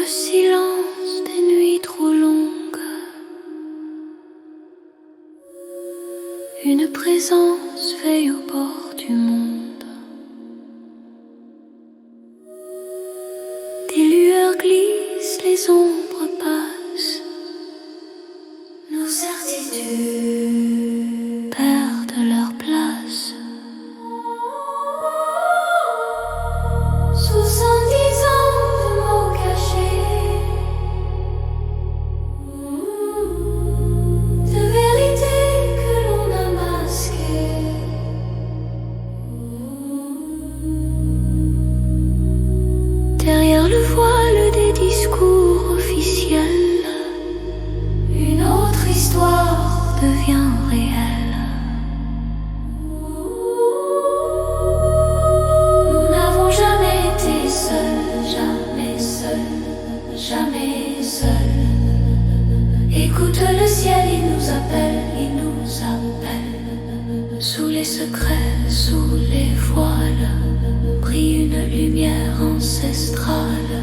silence des nuits trop longues, une présence veille au bord du monde. Des lueurs glissent, les ombres passent, nos certitudes perdent leur place. 70 ans de mots cachés, de vérités que l'on a masquées. Derrière le voile des discours officiels, une autre histoire devient réelle. Jamais seul. Écoute le ciel, il nous appelle, il nous appelle. Sous les secrets, sous les voiles, brille une lumière ancestrale.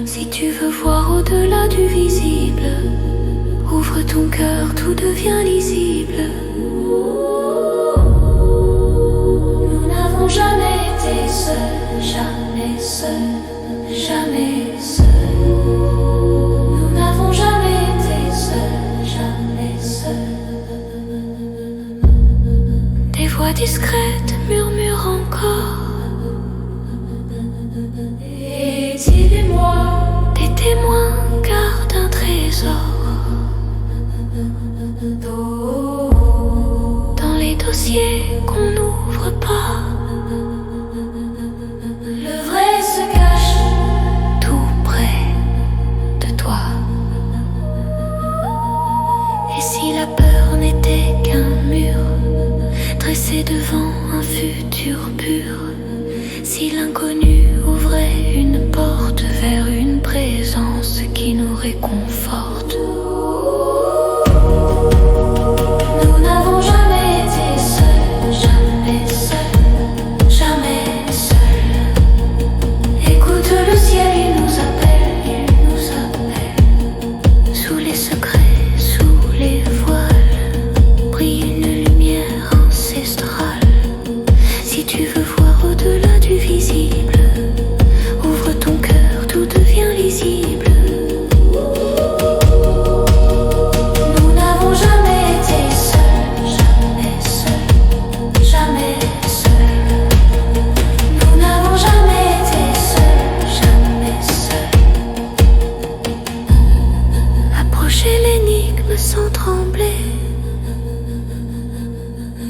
Si tu veux voir au-delà du visible, ouvre ton cœur, tout devient lisible. Nous n'avons jamais été seuls, jamais seuls, jamais seuls. Nous n'avons jamais été seuls, jamais seuls. Des voix discrètes murmurent encore. Et dis-moi, des témoins gardent un trésor. Dans les dossiers qu'on n'ouvre pas, le vrai se cache tout près de toi. Et si la peur n'était qu'un mur dressé devant un futur pur, si l'inconnu ouvrait une porte vers une présence qui nous réconforte. Nous n'avons jamais été seuls, jamais seuls, jamais seuls. Écoute le ciel, il nous appelle, il nous appelle. Sous les secrets, sous les voiles, brille une lumière ancestrale. Si tu veux voir au-delà du visible, ouvre ton cœur, tout devient lisible. Nous n'avons jamais été seuls, jamais seuls, jamais seuls. Nous n'avons jamais été seuls, jamais seuls. Approcher l'énigme sans trembler,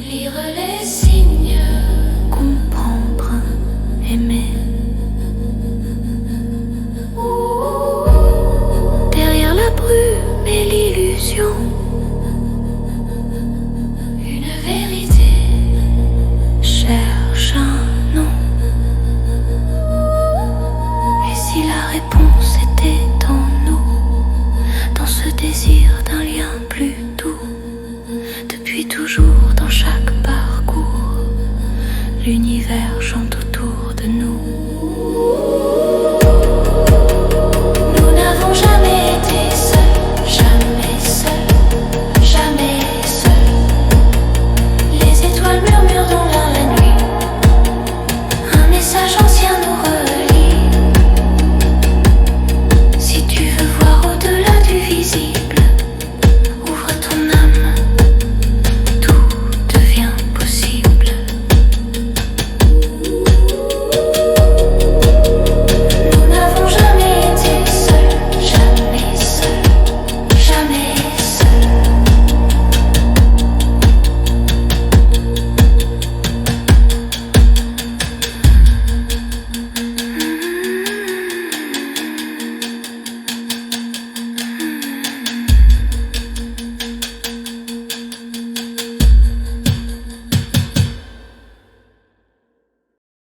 lire les signes, comprendre, aimer. Derrière la brume et l'illusion, une vérité cherche un nom. Et si la réponse était en nous, dans ce désir d'un lien plus doux, depuis toujours dans chaque parcours, l'univers chante autour de nous.